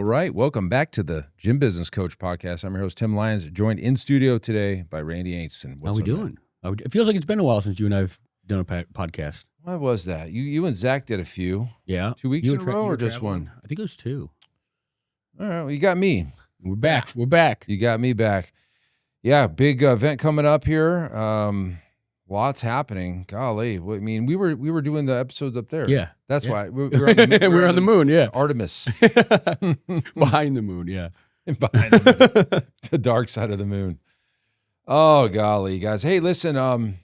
right, welcome back to the Gym Business Coach Podcast. I'm your host, Tim Lyons, joined in studio today by Randy Ainson. How we doing? It feels like it's been a while since you and I've done a podcast. What was that? You and Zach did a few. Yeah. 2 weeks in a row or just one? I think it was 2. All right, well, you got me. We're back. We're back. You got me back. Yeah, big event coming up here. Lots happening. Golly, I mean, we were doing the episodes up there. Yeah, that's yeah. why we're on the, we're on the moon. Yeah, Artemis behind the moon. Yeah, behind the moon. It's the dark side of the moon. Oh golly, guys. Hey, listen. I'm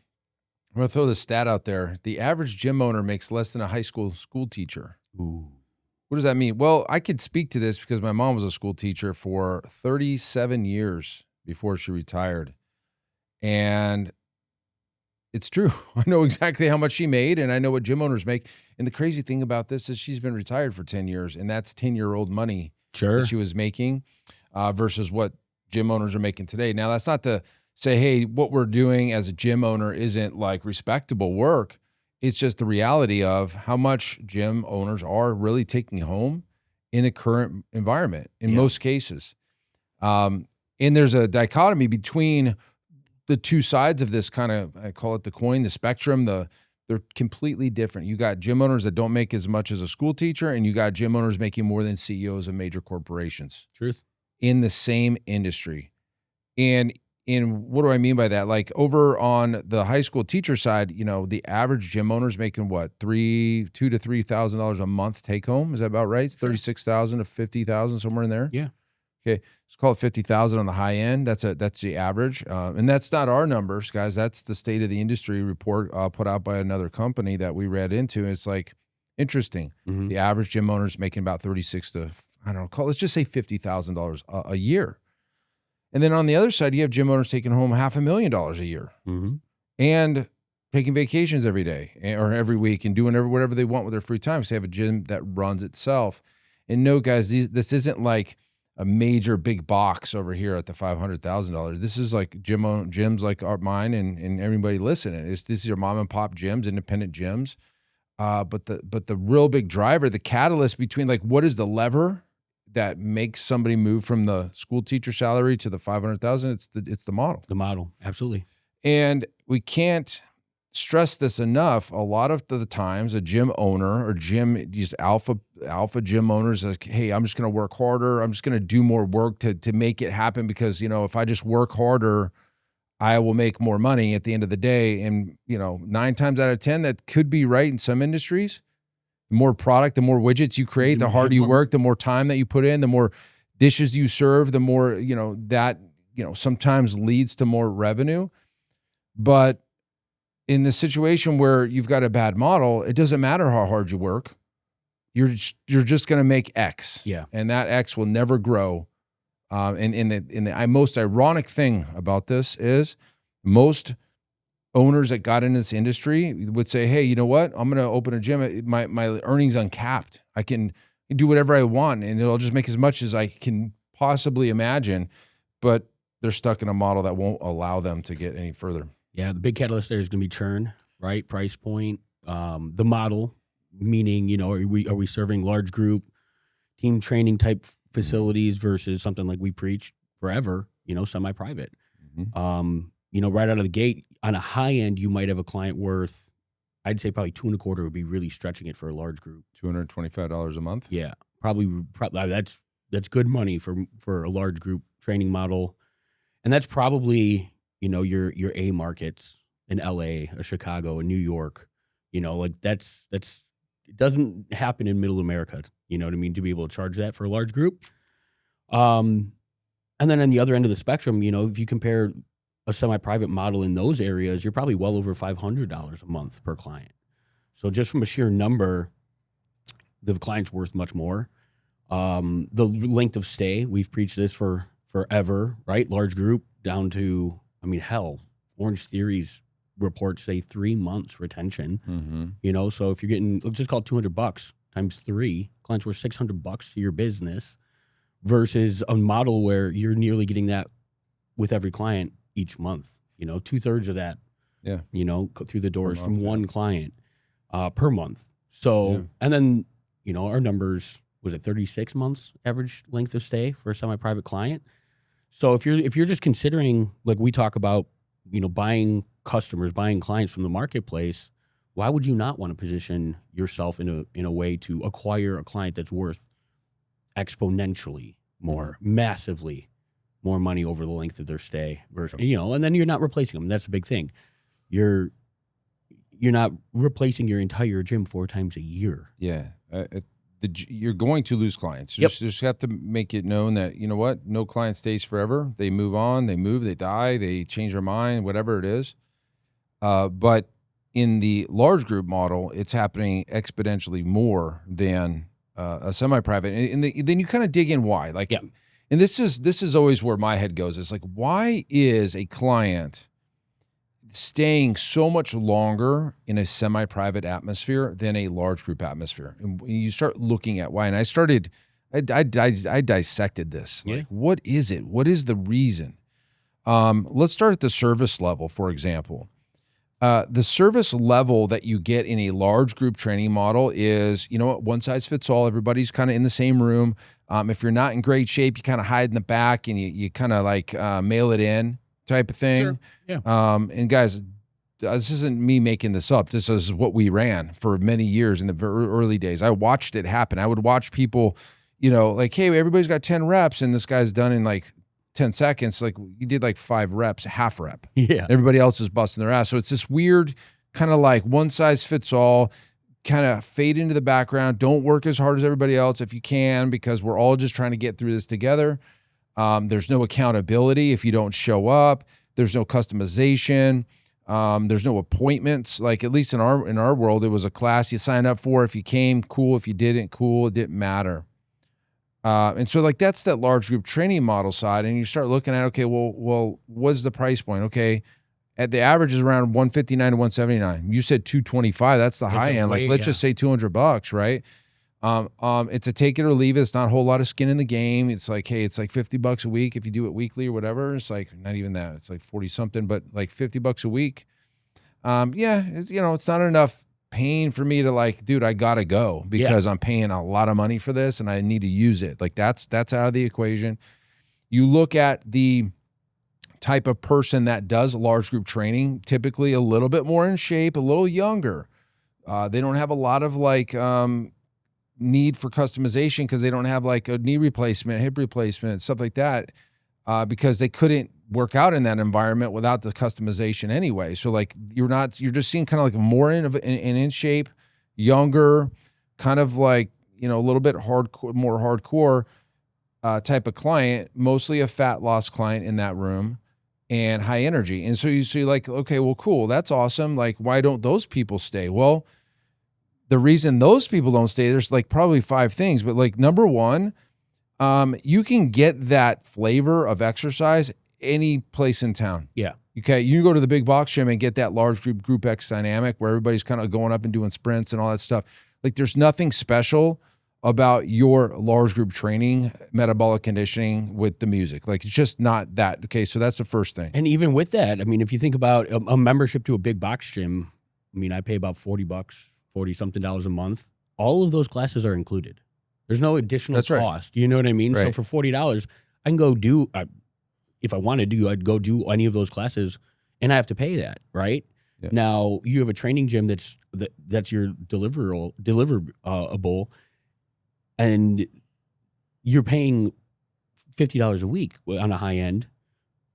gonna throw this stat out there. The average gym owner makes less than a high school teacher. Ooh. What does that mean? Well, I could speak to this because my mom was a school teacher for 37 years before she retired, and it's true. I know exactly how much she made, and I know what gym owners make. And the crazy thing about this is she's been retired for 10 years, and that's 10-year-old money that she was making versus what gym owners are making today. Now, that's not to say, hey, what we're doing as a gym owner isn't like respectable work. It's just the reality of how much gym owners are really taking home in a current environment in most cases. And there's a dichotomy between the two sides of this kind of, I call it the coin, the spectrum, they're completely different. You got gym owners that don't make as much as a school teacher, and you got gym owners making more than CEOs of major corporations. Truth. In the same industry. And what do I mean by that? Like over on the high school teacher side, you know, the average gym owner is making what, $2,000 to $3,000 a month take home? Is that about right? It's $36,000 to $50,000, somewhere in there. Yeah. Okay, let's call it $50,000 on the high end. That's the average, and that's not our numbers, guys. That's the state of the industry report put out by another company that we read into. It's like interesting. Mm-hmm. The average gym owner is making about $36,000 to let's just say $50,000 a year, and then on the other side, you have gym owners taking home $500,000 a year, and taking vacations every day or every week and doing whatever they want with their free time. So they have a gym that runs itself. And no, guys, this isn't like a major big box over here at the $500,000. This is like gyms like mine and everybody listening. This is your mom and pop gyms, independent gyms. But the real big driver, the catalyst between like what is the lever that makes somebody move from the school teacher salary to the $500,000? It's the model. The model, absolutely. And we can't stress this enough. A lot of the times a gym owner or these alpha gym owners like, hey, I'm just going to work harder. I'm just going to do more work to make it happen because, you know, if I just work harder, I will make more money at the end of the day. And, you know, 9 times out of 10, that could be right in some industries. The more product, the more widgets you create, the harder you work, the more time that you put in, the more dishes you serve, the more, you know, that, you know, sometimes leads to more revenue. But in the situation where you've got a bad model, it doesn't matter how hard you work. You're just going to make X. Yeah. And that X will never grow. And the most ironic thing about this is most owners that got in this industry would say, hey, you know what? I'm going to open a gym. My earnings uncapped. I can do whatever I want and it'll just make as much as I can possibly imagine. But they're stuck in a model that won't allow them to get any further. Yeah, the big catalyst there is going to be churn, right? Price point, the model, meaning, you know, are we serving large group, team training type facilities versus something like we preach forever, you know, semi-private. Mm-hmm. You know, right out of the gate, on a high end, you might have a client worth, I'd say probably $2.25 would be really stretching it for a large group. $225 a month? Yeah, probably that's good money for a large group training model, and that's probably, you know, your A markets in LA, or Chicago, and New York, you know, like that's it doesn't happen in middle America, you know what I mean, to be able to charge that for a large group. And then on the other end of the spectrum, you know, if you compare a semi-private model in those areas, you're probably well over $500 a month per client. So just from a sheer number, the client's worth much more. The length of stay, we've preached this for forever, right? Large group down to, I mean, hell, Orange Theory's reports say 3 months retention. Mm-hmm. You know, so if you're getting, let's just call it $200 times 3, clients worth $600 to your business versus a model where you're nearly getting that with every client each month. You know, 2/3 of that, you know, through the doors from one client per month. So, and then, you know, our numbers was it 36 months average length of stay for a semi-private client. So if you're just considering, like we talk about, buying customers, buying clients from the marketplace, why would you not want to position yourself in a way to acquire a client that's worth exponentially more, massively more money over the length of their stay versus, and then you're not replacing them. That's a big thing. You're not replacing your entire gym 4 times a year. Yeah. You're going to lose clients. You just have to make it known that, you know what, no client stays forever. They move on, they move, they die, they change their mind, whatever it is. But in the large group model, it's happening exponentially more than a semi-private. And then you kind of dig in why. Like, and this is always where my head goes. It's like, why is a client staying so much longer in a semi-private atmosphere than a large group atmosphere? And you start looking at why. And I dissected this. Like, what is it? What is the reason? Let's start at the service level, for example. The service level that you get in a large group training model is, one size fits all. Everybody's kind of in the same room. If you're not in great shape, you kind of hide in the back and you kind of like mail it in type of thing. Sure. Yeah. And guys, this isn't me making this up. This is what we ran for many years in the very early days. I watched it happen. I would watch people, like, hey, everybody's got 10 reps and this guy's done in like 10 seconds. Like, you did like 5 reps, half rep. Yeah. Everybody else is busting their ass. So it's this weird kind of like one size fits all, kind of fade into the background. Don't work as hard as everybody else if you can, because we're all just trying to get through this together. There's no accountability if you don't show up. There's no customization. There's no appointments. Like, at least in our world, it was a class you signed up for. If you came, cool. If you didn't, cool. It didn't matter. And so like that's that large group training model side. And you start looking at, okay, well, what's the price point? Okay. At the average is around 159 to 179. You said 225. That's the high end. Like, let's just say $200, right? It's a take it or leave it. It's not a whole lot of skin in the game. It's like, hey, it's like $50 a week if you do it weekly or whatever. It's like not even that. It's like 40 something, but like $50 a week. It's not enough pain for me to like, dude, I gotta go because I'm paying a lot of money for this and I need to use it. Like that's out of the equation. You look at the type of person that does large group training, typically a little bit more in shape, a little younger. They don't have a lot of like need for customization because they don't have like a knee replacement, hip replacement, stuff like that, because they couldn't work out in that environment without the customization anyway. So like you're just seeing kind of like more in shape, younger, kind of like, a little bit more hardcore type of client, mostly a fat loss client in that room, and high energy. And so you see like, okay, well, cool. That's awesome. Like, why don't those people stay? Well, the reason those people don't stay, there's like probably 5 things, but like number 1, you can get that flavor of exercise any place in town. Yeah. Okay. You can go to the big box gym and get that large group X dynamic where everybody's kind of going up and doing sprints and all that stuff. Like there's nothing special about your large group training, metabolic conditioning with the music. Like it's just not that. Okay. So that's the first thing. And even with that, I mean, if you think about a membership to a big box gym, I mean, I pay about $40 something a month. All of those classes are included. There's no additional cost. Right. You know what I mean? Right. So for $40, I can go do, if I wanted to, I'd go do any of those classes and I have to pay that, right? Yeah. Now you have a training gym that's your deliverable, and you're paying $50 a week on a high end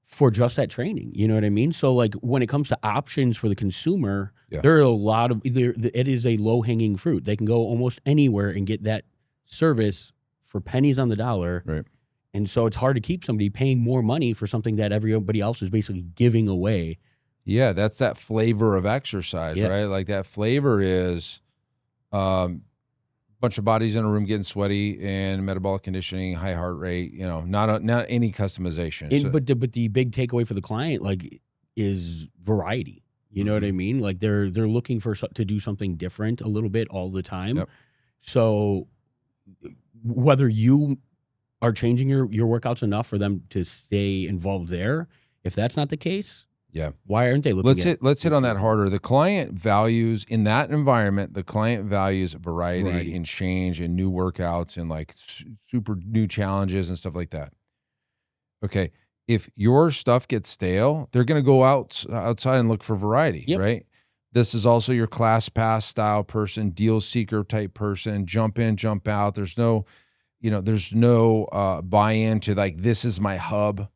for just that training. You know what I mean? So like when it comes to options for the consumer, there are a lot of it is a low hanging fruit. They can go almost anywhere and get that service for pennies on the dollar. Right. And so it's hard to keep somebody paying more money for something that everybody else is basically giving away. Yeah, that's that flavor of exercise, right? Like that flavor is bunch of bodies in a room getting sweaty and metabolic conditioning, high heart rate, not any customization. But the big takeaway for the client like is variety. You know what I mean? Like they're looking to do something different a little bit all the time. Yep. So whether you are changing your workouts enough for them to stay involved there, if that's not the case, Yeah. Why aren't they looking at Let's hit on that harder. The client values in that environment, the client values variety and change and new workouts and like super new challenges and stuff like that. Okay. If your stuff gets stale, they're going to go outside and look for variety, right? This is also your class pass style person, deal seeker type person, jump in, jump out. There's no buy-in to like, this is my hub.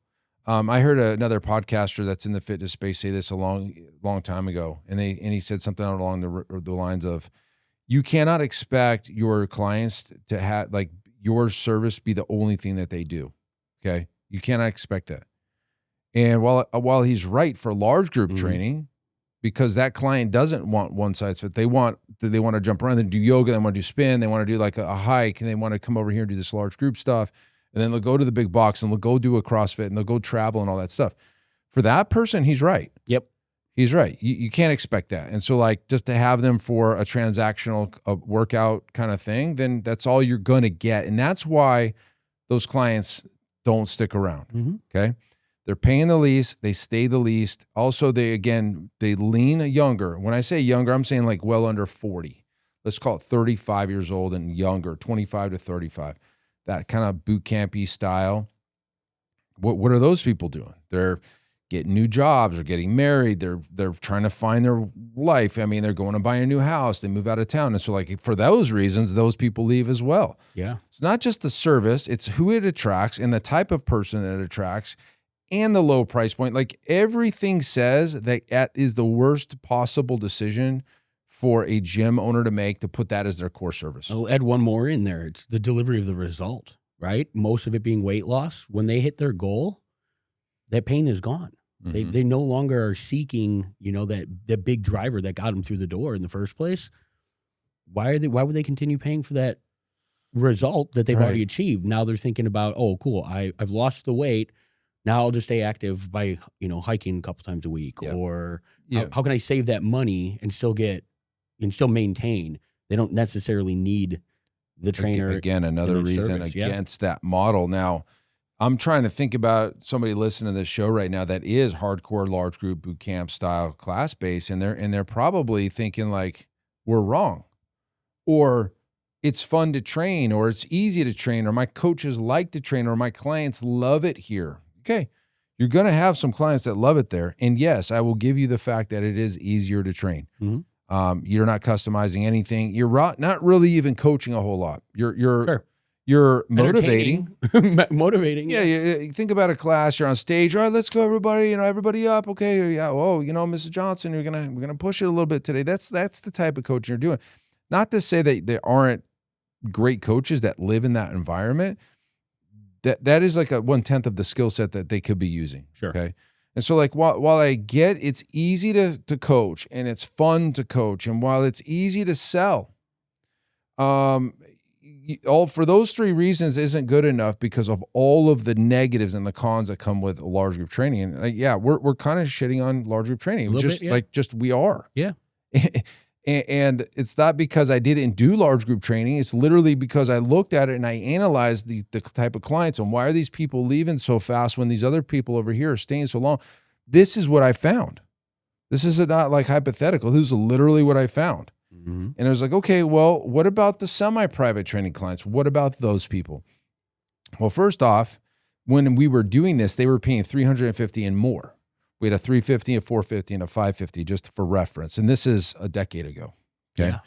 I heard another podcaster that's in the fitness space say this a long time ago, and he said something along the lines of, you cannot expect your clients to have like your service be the only thing that they do. Okay, you cannot expect that. And while he's right for large group training, because that client doesn't want one size fit, they want to jump around, they do yoga, they want to do spin, they want to do like a hike, and they want to come over here and do this large group stuff. And then they'll go to the big box and they'll go do a CrossFit and they'll go travel and all that stuff. For that person, he's right. Yep. He's right. You can't expect that. And so like just to have them for a transactional workout kind of thing, then that's all you're going to get. And that's why those clients don't stick around. Okay. They're paying the least. They stay the least. Also, they lean younger. When I say younger, I'm saying like well under 40. Let's call it 35 years old and younger, 25 to 35. That kind of boot campy style. What are those people doing? They're getting new jobs or getting married. They're trying to find their life. I mean, they're going to buy a new house. They move out of town. And so like for those reasons, those people leave as well. Yeah. It's not just the service, it's who it attracts and the type of person it attracts and the low price point. Like everything says that is the worst possible decision for a gym owner to make, to put that as their core service. I'll add one more in there. It's the delivery of the result, right? Most of it being weight loss. When they hit their goal, that pain is gone. They no longer are seeking, that big driver that got them through the door in the first place. Why would they continue paying for that result that they've already achieved? Now they're thinking about, oh, cool, I've lost the weight. Now I'll just stay active by, hiking a couple times a week. Or how can I save that money and still maintain? They don't necessarily need the trainer. Again, another reason against that model. Now, I'm trying to think about somebody listening to this show right now that is hardcore large group boot camp style class based, and they're probably thinking like, we're wrong, or it's fun to train, or it's easy to train, or my coaches like to train, or my clients love it here. Okay. You're going to have some clients that love it there. And yes, I will give you the fact that it is easier to train. You're not customizing anything. You're not really even coaching a whole lot. You're motivating. Motivating. Yeah. You think about a class, you're on stage. All right, let's go, everybody. Everybody up. Okay. Yeah. Oh, Mrs. Johnson, we're going to push it a little bit today. That's the type of coaching you're doing. Not to say that there aren't great coaches that live in that environment. That is like a 1/10 of the skill set that they could be using. Sure. Okay. And so like while I get it's easy to coach and it's fun to coach, and while it's easy to sell, all for those three reasons isn't good enough because of all of the negatives and the cons that come with large group training. And we're kind of shitting on large group training. We are. Yeah. And it's not because I didn't do large group training. It's literally because I looked at it and I analyzed the type of clients and why are these people leaving so fast when these other people over here are staying so long. This is what I found. This is not like hypothetical. This is literally what I found. And I was like, okay, well, what about the semi-private training clients? What about those people? Well, first off, when we were doing this, they were paying $350 and more. We had a $350, a $450, and a $550 just for reference. And this is a decade ago. Okay. Yeah.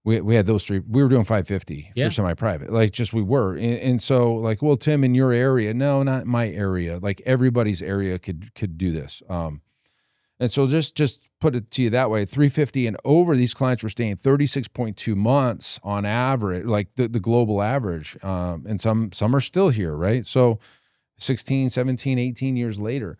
We had those three. We were doing $550 for semi-private. We were. And so like, well, Tim, in your area, no, not my area. Like everybody's area could do this. And so just put it to you that way, $350 and over, these clients were staying 36.2 months on average, like the global average. And some are still here, right? So 16, 17, 18 years later.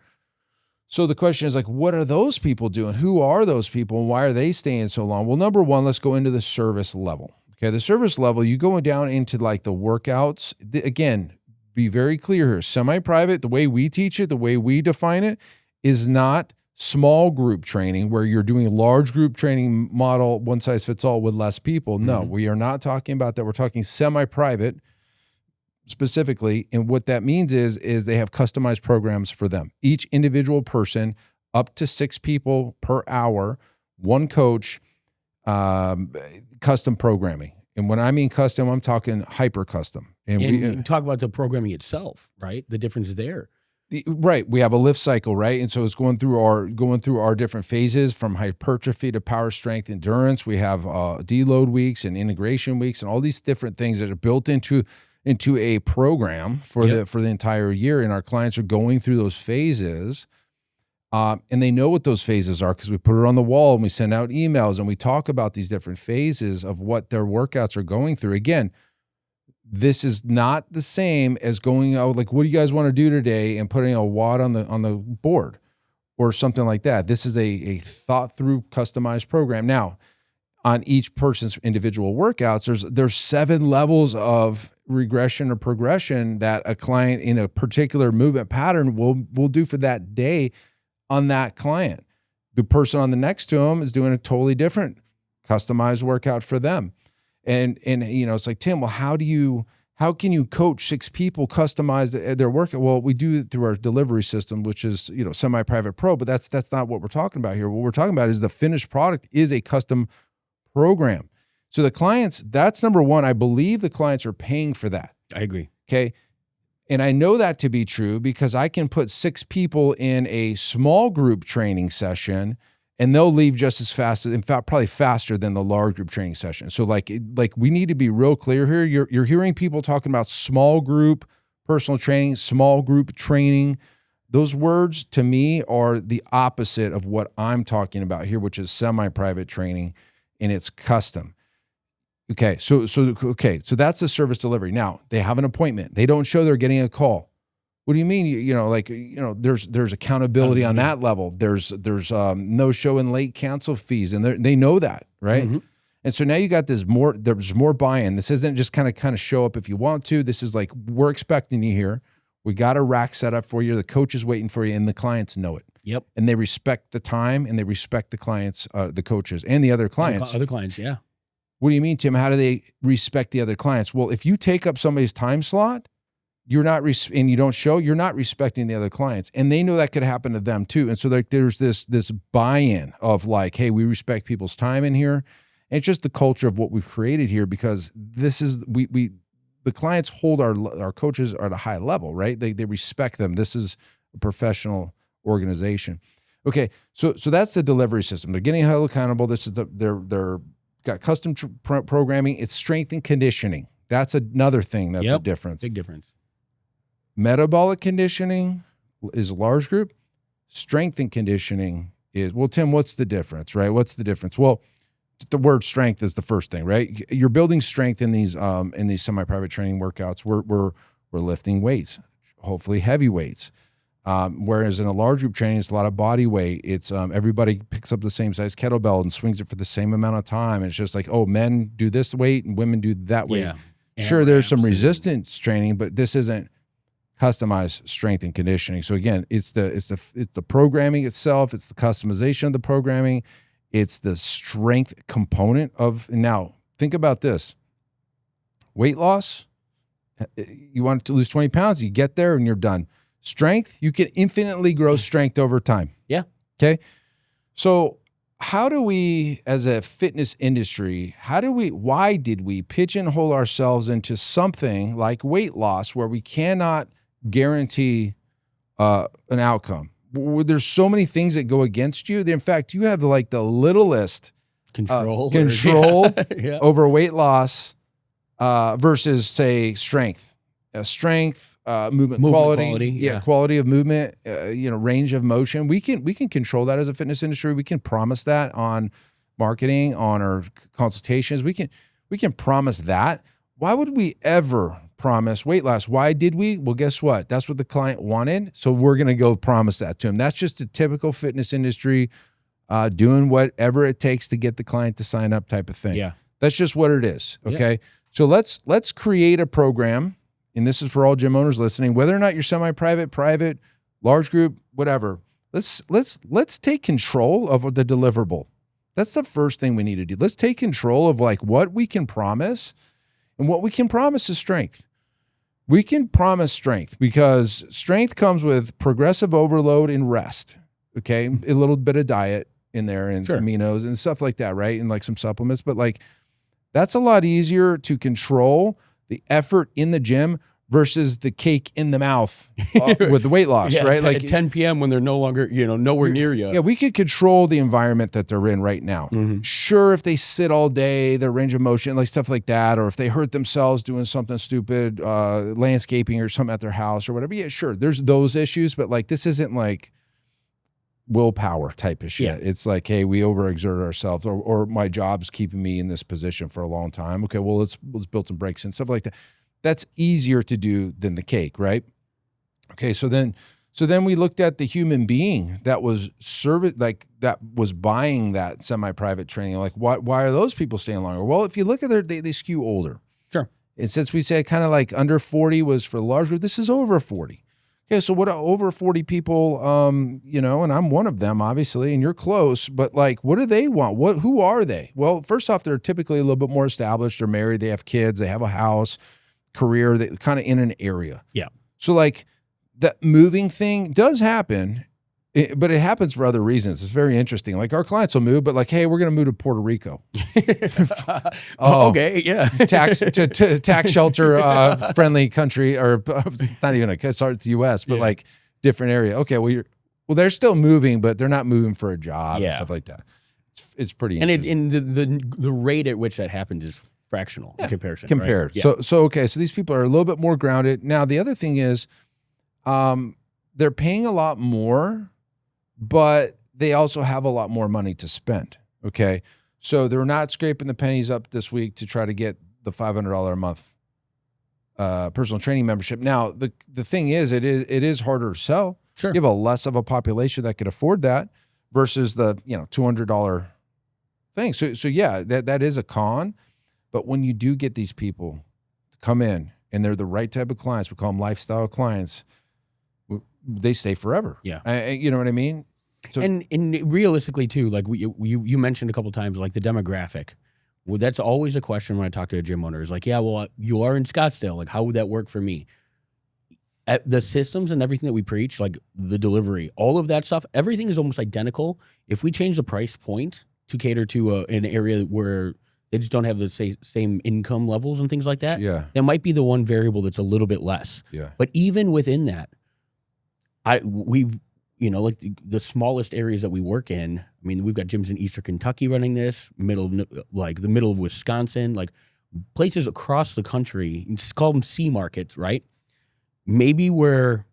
So the question is like, what are those people doing? Who are those people and why are they staying so long? Well, number one, let's go into the service level. Okay, the service level, you go down into like the workouts. Again, be very clear here. Semi-private, the way we teach it, the way we define it, is not small group training where you're doing a large group training model, one size fits all with less people. No, we are not talking about that. We're talking semi-private specifically. And what that means is they have customized programs for them. Each individual person up to 6 people per hour, one coach, custom programming. And when I mean custom, I'm talking hyper custom. And we talk about the programming itself, right? The difference is there. Right. We have a lift cycle, right? And so it's going through our different phases from hypertrophy to power, strength, endurance. We have deload weeks and integration weeks and all these different things that are built into a program for the entire year. And our clients are going through those phases. And they know what those phases are because we put it on the wall and we send out emails and we talk about these different phases of what their workouts are going through. Again, this is not the same as going out like, what do you guys want to do today, and putting a watt on the board or something like that. This is a thought through, customized program. Now, on each person's individual workouts, there's 7 levels of regression or progression that a client in a particular movement pattern will do for that day on that client. The person on the next to him is doing a totally different customized workout for them. And it's like, Tim, well, how can you coach 6 people, customize their workout? Well, we do it through our delivery system, which is, semi-private pro, but that's not what we're talking about here. What we're talking about is the finished product is a custom program. So the clients, that's number one. I believe the clients are paying for that. I agree. Okay. And I know that to be true because I can put 6 people in a small group training session and they'll leave just as fast, in fact, probably faster than the large group training session. So like we need to be real clear here. You're hearing people talking about small group personal training, small group training. Those words to me are the opposite of what I'm talking about here, which is semi-private training, and it's custom. Okay, so that's the service delivery. Now they have an appointment. They don't show they're getting a call. What do you mean? There's accountability on that level. There's no show and late cancel fees, and they know that, right? Mm-hmm. And so now you got there's more buy-in. This isn't just kind of show up if you want to. This is like, we're expecting you here. We got a rack set up for you. The coach is waiting for you, and the clients know it. Yep. And they respect the time, and they respect the clients, the coaches, and the other clients. Other clients, yeah. What do you mean, Tim? How do they respect the other clients? Well, if you take up somebody's time slot, you're not and you don't show, you're not respecting the other clients, and they know that could happen to them too. And so there's this buy-in of like, hey, we respect people's time in here. And it's just the culture of what we've created here, because this is the clients hold our coaches at a high level, right? They respect them. This is a professional organization. Okay, so that's the delivery system. They're getting held accountable. This is they're got custom programming. It's strength and conditioning. That's another thing that's a difference. Big difference. Metabolic conditioning is a large group. Strength and conditioning is, well, Tim, what's the difference, right? What's the difference? Well, the word strength is the first thing, right? You're building strength in these semi-private training workouts. We're lifting weights, hopefully heavy weights. Whereas in a large group training, it's a lot of body weight. It's everybody picks up the same size kettlebell and swings it for the same amount of time. And it's just like, oh, men do this weight and women do that weight. Yeah. Sure, there's some resistance training, but this isn't customized strength and conditioning. So again, it's the programming itself. It's the customization of the programming. It's the strength component of. Now think about this: weight loss. You want to lose 20 pounds, you get there and you're done. Strength, you can infinitely grow strength over time. Yeah. Okay. So how do we, as a fitness industry, why did we pigeonhole ourselves into something like weight loss where we cannot guarantee an outcome? There's so many things that go against you. In fact, you have like the littlest control over weight loss versus, say, strength. Movement quality, quality of movement, range of motion. We can control that as a fitness industry. We can promise that on marketing, on our consultations. We can promise that. Why would we ever promise weight loss? Why did we? Well, guess what? That's what the client wanted. So we're going to go promise that to him. That's just a typical fitness industry doing whatever it takes to get the client to sign up type of thing. Yeah. That's just what it is. Okay. Yeah. So let's create a program. And this is for all gym owners listening, whether or not you're semi-private, private, large group, whatever. Let's take control of the deliverable. That's the first thing we need to do. Let's take control of like what we can promise, and what we can promise is strength. We can promise strength because strength comes with progressive overload and rest. Okay. A little bit of diet in there and Sure. aminos and stuff like that, right? And like some supplements, but like that's a lot easier to control the effort in the gym versus the cake in the mouth with the weight loss, right? Like at 10 p.m. when they're no longer, nowhere near you. Yeah, we could control the environment that they're in right now. Sure, if they sit all day, their range of motion, like stuff like that, or if they hurt themselves doing something stupid, landscaping or something at their house or whatever. Yeah, sure, there's those issues, but like this isn't like willpower type of shit. Yeah. It's like, hey, we overexert ourselves, or my job's keeping me in this position for a long time. Okay, well, let's build some breaks and stuff like that. That's easier to do than the cake, right? Okay, so then we looked at the human being that was that was buying that semi-private training. Like, why are those people staying longer? Well, if you look at they skew older. Sure. And since we said kind of like under 40 was for the large group, this is over 40. Okay, so what are over 40 people, and I'm one of them, obviously, and you're close, but like, what do they want? Who are they? Well, first off, they're typically a little bit more established. They're married, they have kids, they have a house, career, they kind of in an area. Yeah. So like that moving thing does happen, but it happens for other reasons. It's very interesting. Like our clients will move, but like, hey, we're going to move to Puerto Rico. Okay, yeah. tax shelter friendly country, or it's not even it's the U.S., but like different area. Okay, well they're still moving, but they're not moving for a job and stuff like that. It's pretty interesting. And the rate at which that happened is fractional in comparison. Compared. Right? So these people are a little bit more grounded. Now the other thing is, they're paying a lot more, but they also have a lot more money to spend. Okay. So they're not scraping the pennies up this week to try to get the $500 a month personal training membership. Now, the thing is, it is harder to sell. Sure. You have a less of a population that could afford that versus the $200 thing. So yeah, that is a con. But when you do get these people to come in and they're the right type of clients, we call them lifestyle clients, they stay forever. Yeah. You know what I mean? So, and realistically too, like you mentioned a couple of times, like the demographic. Well, that's always a question when I talk to a gym owner. Is like, yeah, well, you are in Scottsdale. Like, how would that work for me? At the systems and everything that we preach, like the delivery, all of that stuff, everything is almost identical. If we change the price point to cater to an area where they just don't have the same income levels and things like that, that might be the one variable that's a little bit less. Yeah. But even within that, we've like the smallest areas that we work in. I mean, we've got gyms in Eastern Kentucky running this, the middle of Wisconsin, like places across the country. It's called them C markets, right? Maybe we're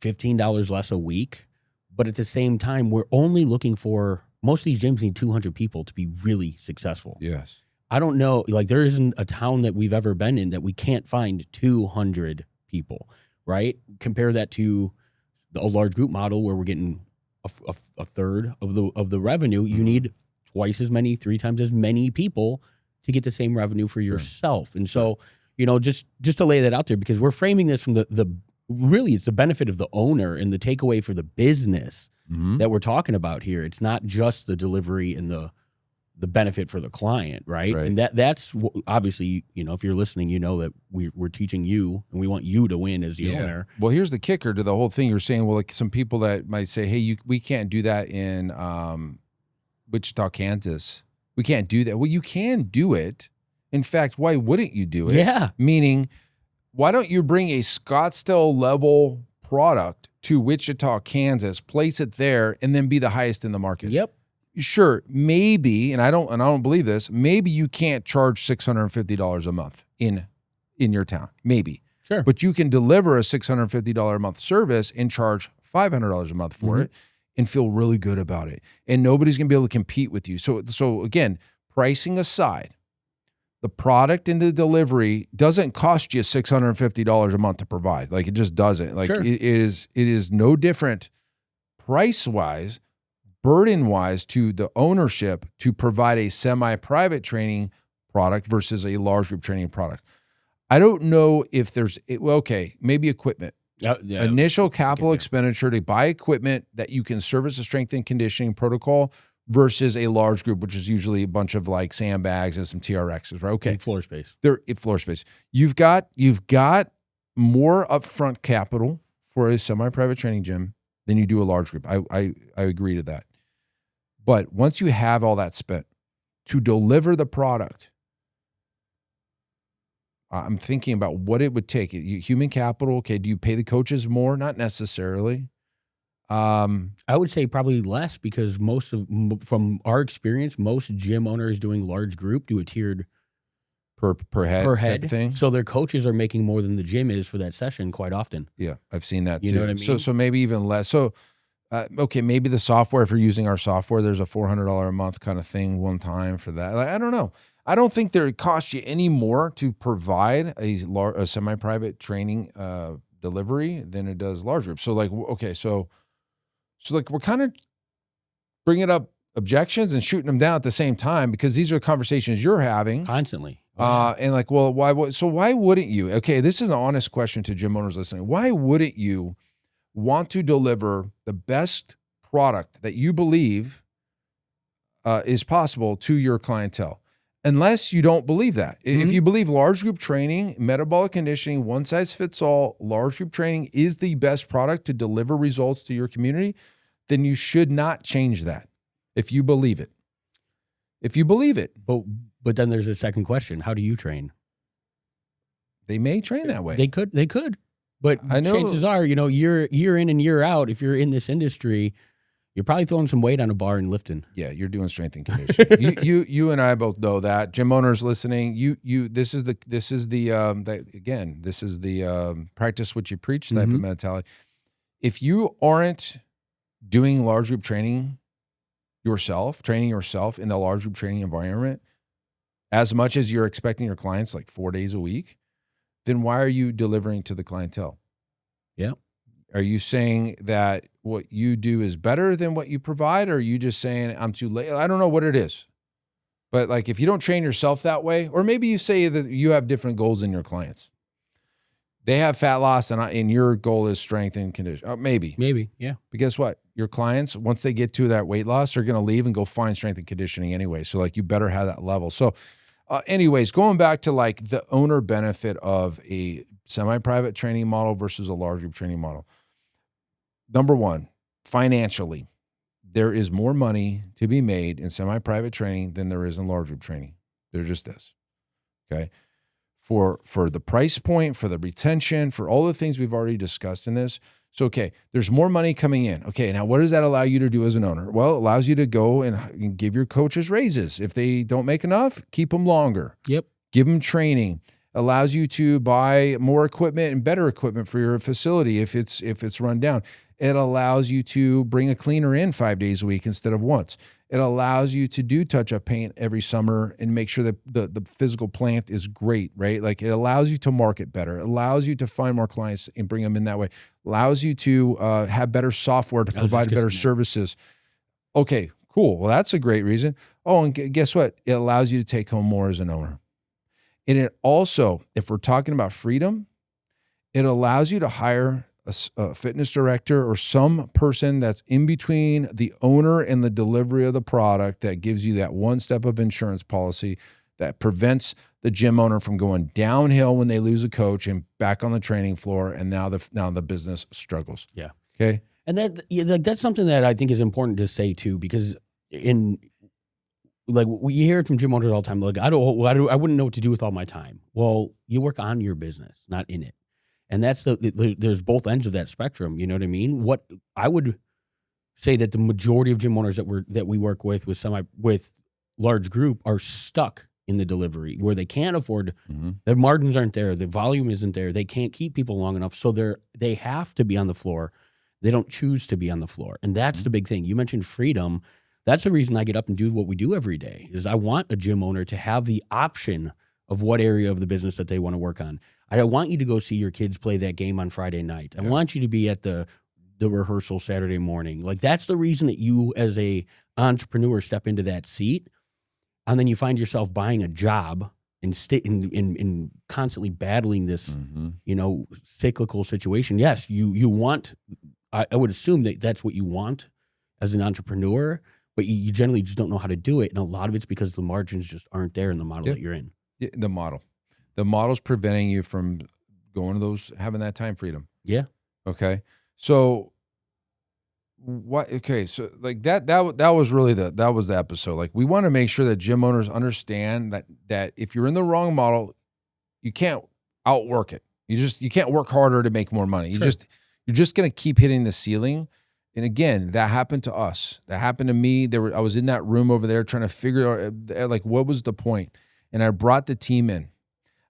$15 less a week, but at the same time, we're only looking for, most of these gyms need 200 people to be really successful. Yes. I don't know, like there isn't a town that we've ever been in that we can't find 200 people, right? Compare that to a large group model where we're getting a third of the revenue. You need twice as many, 3 times as many people to get the same revenue for yourself. And so, just to lay that out there, because we're framing this from the really it's the benefit of the owner and the takeaway for the business that we're talking about here. It's not just the delivery and the benefit for the client, right? And that's obviously, if you're listening, that we're teaching you and we want you to win as the owner. Well, here's the kicker to the whole thing. You're saying, well, like some people that might say, hey, we can't do that in Wichita, Kansas. We can't do that. Well, you can do it. In fact, why wouldn't you do it? Yeah. Meaning, why don't you bring a Scottsdale level product to Wichita, Kansas, place it there, and then be the highest in the market? Yep. Sure, maybe, and I don't believe this, maybe you can't charge $650 a month in your town. Maybe. Sure. But you can deliver a $650 a month service and charge $500 a month for it and feel really good about it. And nobody's going to be able to compete with you. So again, pricing aside, the product and the delivery doesn't cost you $650 a month to provide. Like it just doesn't. Like it is no different price-wise, burden-wise to the ownership to provide a semi-private training product versus a large group training product. I don't know if there's, maybe equipment. Initial capital expenditure to buy equipment that you can service a strength and conditioning protocol versus a large group, which is usually a bunch of like sandbags and some TRXs, right? Okay. And floor space. Floor space. You've got more upfront capital for a semi-private training gym than you do a large group. I agree to that. But once you have all that spent to deliver the product, I'm thinking about what it would take. Human capital. Okay. Do you pay the coaches more? Not necessarily. I would say probably less, because from our experience, most gym owners doing large group do a tiered per head per type head. of thing. So their coaches are making more than the gym is for that session quite often. Yeah, I've seen that too. You know what I mean? So maybe even less. So okay, maybe the software, if you're using our software, there's a $400 a month kind of thing one time for that. Like, I don't know. I don't think it costs you any more to provide a semi-private training delivery than it does large groups. So like, okay, so like we're kind of bringing up objections and shooting them down at the same time, because these are conversations you're having Constantly. and like, well, why wouldn't you? Okay, this is an honest question to gym owners listening. Why wouldn't you want to deliver the best product that you believe is possible to your clientele? Unless you don't believe that. If you believe large group training, metabolic conditioning, one size fits all, large group training is the best product to deliver results to your community, then you should not change that if you believe it. If you believe it. But then there's a second question. How do you train? They may train that way. They could. But I know, chances are, year in and year out, if you're in this industry, you're probably throwing some weight on a bar and lifting. Yeah, you're doing strength and conditioning. you and I both know that. Gym owners listening, this is the practice what you preach type of mentality. If you aren't doing large group training yourself in the large group training environment as much as you're expecting your clients, like 4 days a week, then why are you delivering to the clientele? Yeah. Are you saying that what you do is better than what you provide? Or are you just saying I'm too late? I don't know what it is. But like, if you don't train yourself that way, or maybe you say that you have different goals than your clients. They have fat loss and your goal is strength and condition. Maybe. Yeah. But guess what? Your clients, once they get to that weight loss, are going to leave and go find strength and conditioning anyway. So like, you better have that level. So anyways, going back to like the owner benefit of a semi-private training model versus a large group training model. Number one, financially, there is more money to be made in semi-private training than there is in large group training. There just is. Okay. For the price point, for the retention, for all the things we've already discussed in this. So, okay, there's more money coming in. Okay, now what does that allow you to do as an owner? Well, it allows you to go and give your coaches raises. If they don't make enough, keep them longer. Yep. Give them training. Allows you to buy more equipment and better equipment for your facility if it's run down. It allows you to bring a cleaner in 5 days a week instead of once. It allows you to do touch-up paint every summer and make sure that the physical plant is great, right? Like, it allows you to market better. It allows you to find more clients and bring them in that way. Allows you to have better software to provide better services. Okay, cool. Well, that's a great reason. Oh, and guess what? It allows you to take home more as an owner. And it also, if we're talking about freedom, it allows you to hire a fitness director or some person that's in between the owner and the delivery of the product that gives you that one step of insurance policy that prevents the gym owner from going downhill when they lose a coach and back on the training floor. And now the business struggles. Yeah. Okay. And that's something that I think is important to say too, because we hear it from gym owners all the time. Like, I wouldn't know what to do with all my time. Well, you work on your business, not in it. And that's there's both ends of that spectrum. You know what I mean? What I would say that the majority of gym owners that we work with large group are stuck in the delivery where they can't afford, the margins aren't there, the volume isn't there, they can't keep people long enough, so they have to be on the floor. They don't choose to be on the floor, and that's the big thing. You mentioned freedom. That's the reason I get up and do what we do every day. Is I want a gym owner to have the option of what area of the business that they want to work on. I don't want you to go see your kids play that game on Friday night. I want you to be at the rehearsal Saturday morning. Like, that's the reason that you as a entrepreneur step into that seat, and then you find yourself buying a job and constantly battling this, cyclical situation. Yes, you want. I would assume that that's what you want as an entrepreneur, but you generally just don't know how to do it, and a lot of it's because the margins just aren't there in the model that you're in. Yeah, the model's preventing you from going to having that time freedom. Yeah. Okay. So what? Okay, so like that was really that was the episode. Like we want to make sure that gym owners understand that if you're in the wrong model, you can't outwork it. You can't work harder to make more money. Sure. You're just gonna keep hitting the ceiling. And again, that happened to us. That happened to me. I was in that room over there trying to figure out like what was the point. And I brought the team in.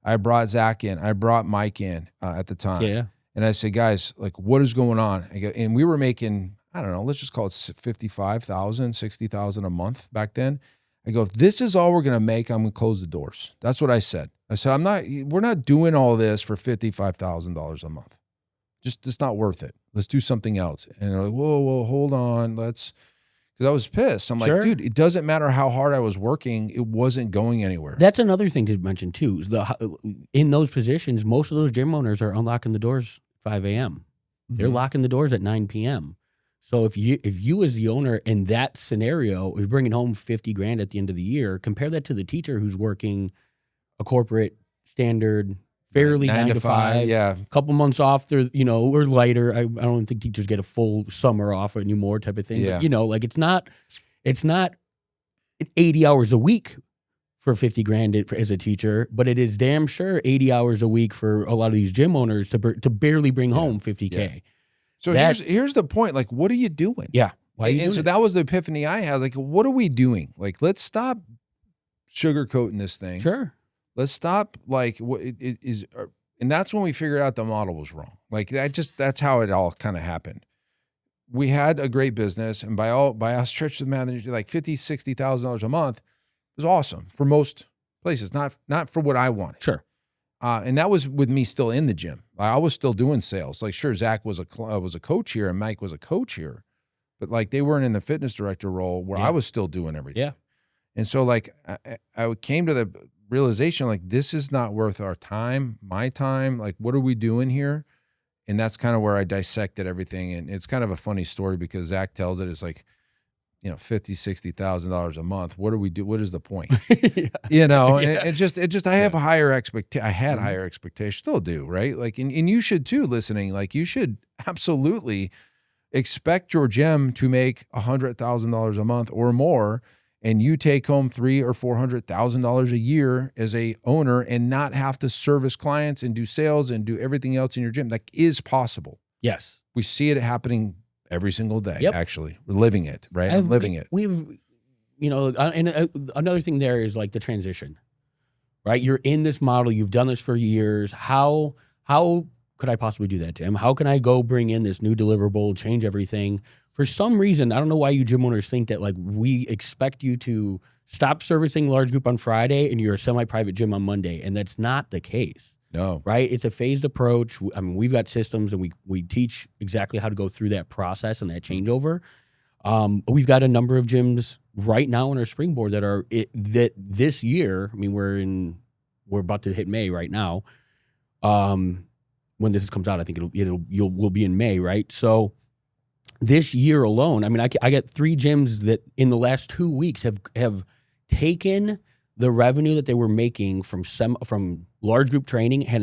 I brought Zach in. I brought Mike in at the time. Yeah. And I said, guys, like, what is going on? And we were making, I don't know, let's just call it 55,000, 60,000 a month back then. I go, if this is all we're going to make, I'm going to close the doors. That's what I said. I said, we're not doing all this for $55,000 a month. It's not worth it. Let's do something else. And they're like, whoa, hold on. Because I was pissed. I'm Sure. like, dude, it doesn't matter how hard I was working. It wasn't going anywhere. That's another thing to mention too. In those positions, most of those gym owners are unlocking the doors 5 a.m. They're locking the doors at 9 p.m. So if you as the owner in that scenario is bringing home 50 grand at the end of the year, compare that to the teacher who's working a corporate standard, fairly 9 to 5. Yeah. A couple months off, they're, or lighter. I don't think teachers get a full summer off anymore type of thing. Yeah. But, like it's not 80 hours a week for 50 grand as a teacher, but it is damn sure 80 hours a week for a lot of these gym owners to barely bring home 50K. Yeah. So here's the point. Like, what are you doing? Yeah. Why are you doing so it? that was the epiphany I had. Like, what are we doing? Like, let's stop sugarcoating this thing. Sure. Let's stop. Like, what it is, and that's when we figured out the model was wrong. Like, that's how it all kind of happened. We had a great business, and by our stretch of the math, like $50,000, $60,000 a month was awesome for most places. Not for what I wanted. Sure. And that was with me still in the gym. I was still doing sales. Like, sure, Zach was a coach here, and Mike was a coach here, but like they weren't in the fitness director role where I was still doing everything. Yeah. And so like I came to the realization, like, this is not worth our time, my time. Like, what are we doing here? And that's kind of where I dissected everything. And it's kind of a funny story because Zach tells it. It's like, $50,000, $60,000 a month. What do we do? What is the point? And it just, I have a higher I had higher expectations, still do, right? Like, and you should too, listening. Like, you should absolutely expect your gym to make $100,000 a month or more, and you take home $300,000 or $400,000 a year as a owner and not have to service clients and do sales and do everything else in your gym. That is possible. Yes. We see it happening every single day. Yep. Actually, we're living it, right? I'm living it. We've, and another thing there is like the transition, right? You're in this model. You've done this for years. How could I possibly do that, Tim? How can I go bring in this new deliverable, change everything? For some reason, I don't know why you gym owners think that like we expect you to stop servicing large group on Friday and you're a semi-private gym on Monday, and that's not the case. No. Right? It's a phased approach. I mean, we've got systems and we teach exactly how to go through that process and that changeover. We've got a number of gyms right now on our springboard that this year, I mean, we're about to hit May right now. When this comes out, I think we'll be in May, right? So this year alone, I mean, I get 3 gyms that in the last 2 weeks have taken the revenue that they were making from large group training and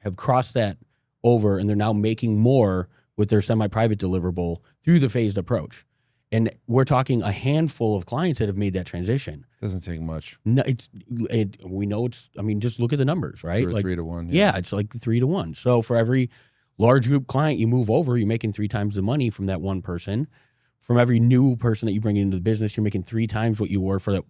have crossed that over, and they're now making more with their semi-private deliverable through the phased approach. And we're talking a handful of clients that have made that transition. Doesn't take much. No, we know it's. I mean, just look at the numbers, right? Like 3 to 1. Yeah, it's like 3 to 1. So for every large group client you move over, you're making 3 times the money from that one person. From every new person that you bring into the business, you're making 3 times what you were for that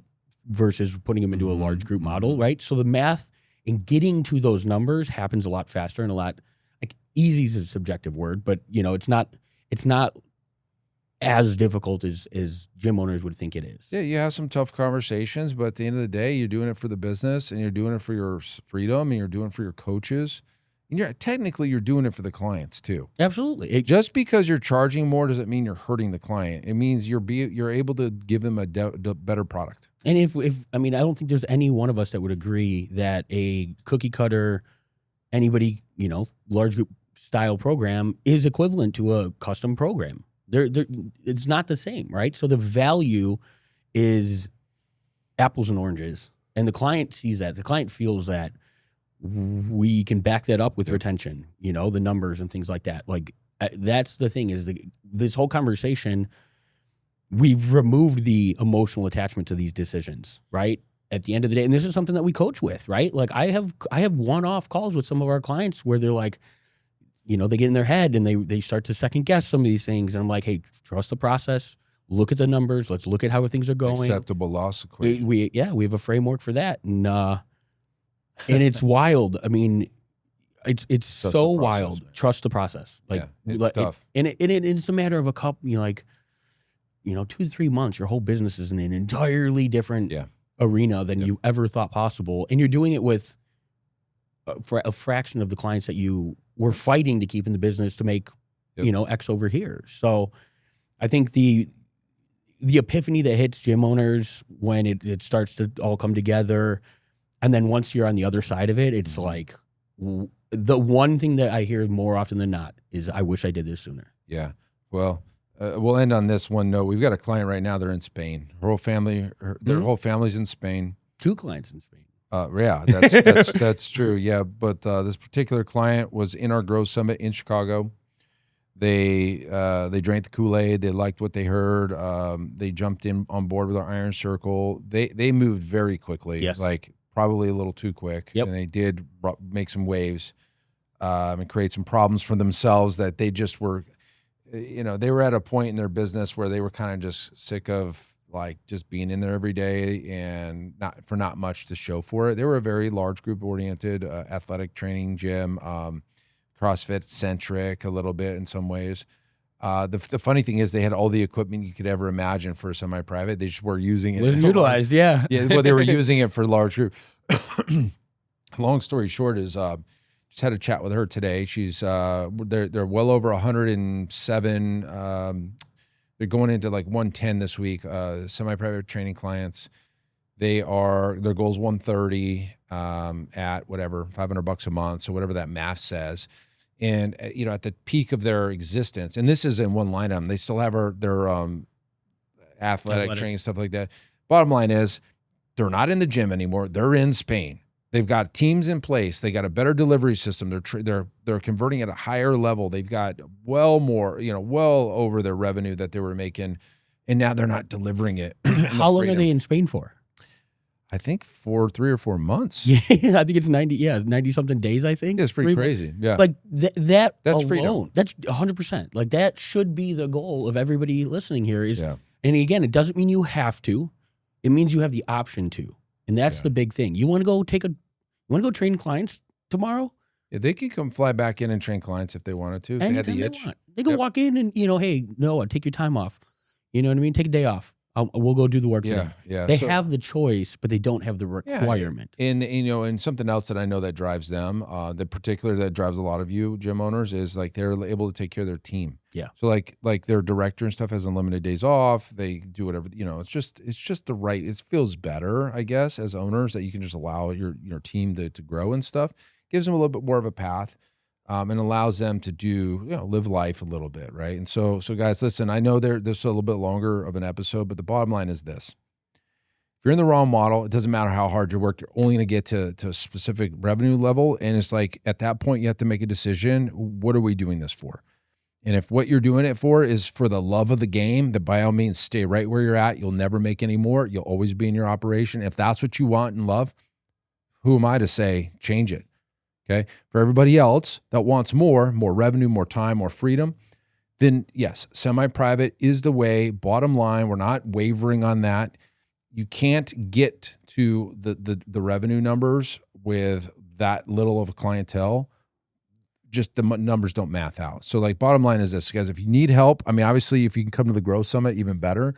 versus putting them into a large group model, right? So the math in getting to those numbers happens a lot faster and a lot, like, easy is a subjective word, but it's not as difficult as gym owners would think it is. Yeah, you have some tough conversations, but at the end of the day, you're doing it for the business and you're doing it for your freedom and you're doing it for your coaches. And you're doing it for the clients too. Absolutely. Just because you're charging more doesn't mean you're hurting the client. It means you're able to give them a better product. And if I mean, I don't think there's any one of us that would agree that a cookie cutter, anybody, large group style program is equivalent to a custom program. It's not the same, right? So the value is apples and oranges, and the client sees that. The client feels that we can back that up with retention, the numbers and things like that. Like, That's the thing is this whole conversation, we've removed the emotional attachment to these decisions, right? At the end of the day, and this is something that we coach with, right? Like I have one-off calls with some of our clients where they're like, they get in their head and they start to second guess some of these things. And I'm like, hey, trust the process. Look at the numbers. Let's look at how things are going. Acceptable loss equation. We have a framework for that. And it's wild. I mean, it's so wild. Man. Trust the process. Like, it's tough. It's a matter of a couple, 2 to 3 months, your whole business is in an entirely different arena than you ever thought possible. And you're doing it with a fraction of the clients that you were fighting to keep in the business to make, X over here. So I think the epiphany that hits gym owners when it starts to all come together, and then once you're on the other side of it, it's like the one thing that I hear more often than not is, I wish I did this sooner. Yeah. Well, we'll end on this one note. We've got a client right now. They're in Spain. Her whole family, their whole family's in Spain. 2 clients in Spain. Yeah, that's true. Yeah, but this particular client was in our Growth Summit in Chicago. They drank the Kool-Aid. They liked what they heard. They jumped in on board with our Iron Circle. They moved very quickly. Yes. Like probably a little too quick. Yep. And they did make some waves and create some problems for themselves that they just were. They were at a point in their business where they were kind of just sick of like just being in there every day and not much to show for it. They were a very large group oriented athletic training gym, CrossFit centric a little bit in some ways. The funny thing is they had all the equipment you could ever imagine for a semi-private. They just were using it. It wasn't utilized, yeah. Yeah, well, they were using it for large group. Long story short is just had a chat with her today. She's they're well over 107. They're going into like 110 this week. Semi-private training clients. Their goal's 130 at whatever $500 a month. So whatever that math says. And at the peak of their existence, and this is in one line item, they still have their athletic training, stuff like that. Bottom line is, they're not in the gym anymore. They're in Spain. They've got teams in place. They got a better delivery system. They're converting at a higher level. They've got well over their revenue that they were making, and now they're not delivering it. How long are they in Spain for? I think for 3 or 4 months. Yeah, I think it's 90 something days. I think it's pretty crazy. Yeah, like that's alone, freedom. That's 100%. Like that should be the goal of everybody listening here. And again, it doesn't mean you have to. It means you have the option to. And that's the big thing. You want to go train clients tomorrow? Yeah, they can come fly back in and train clients if they wanted to. If they had the itch. They can walk in and, hey, no, take your time off. You know what I mean? Take a day off. We'll go do the work today. Yeah. They have the choice, but they don't have the requirement. And and something else that I know that drives them, that drives a lot of you gym owners, is like they're able to take care of their team. Yeah. So like their director and stuff has unlimited days off. They do whatever, it's just the right, it feels better, I guess, as owners, that you can just allow your team to grow and stuff. Gives them a little bit more of a path. And allows them to do, live life a little bit, right? And so guys, listen, I know this is a little bit longer of an episode, but the bottom line is this. If you're in the wrong model, it doesn't matter how hard you work, you're only going to get to a specific revenue level. And it's like, at that point, you have to make a decision. What are we doing this for? And if what you're doing it for is for the love of the game, then by all means, stay right where you're at. You'll never make any more. You'll always be in your operation. If that's what you want and love, who am I to say change it? Okay. For everybody else that wants more revenue, more time, more freedom, then yes, semi-private is the way. Bottom line, we're not wavering on that. You can't get to the revenue numbers with that little of a clientele. Just the numbers don't math out. So like bottom line is this, guys, if you need help, I mean, obviously if you can come to the Growth Summit, even better.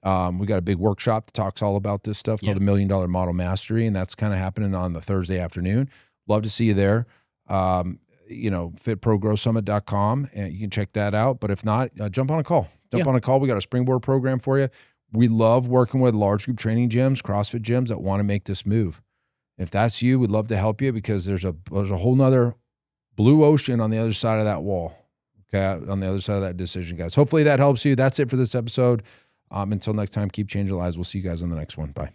We got a big workshop that talks all about this stuff called the $1 Million Model Mastery. And that's kind of happening on the Thursday afternoon. Love to see you there. fitprogrowsummit.com, and you can check that out. But if not, jump on a call. On a call. We got a springboard program for you. We love working with large group training gyms, CrossFit gyms that want to make this move. If that's you, we'd love to help you, because there's a whole nother blue ocean on the other side of that wall. Okay, on the other side of that decision, guys. Hopefully that helps you. That's it for this episode. Until next time, keep changing lives. We'll see you guys on the next one. Bye.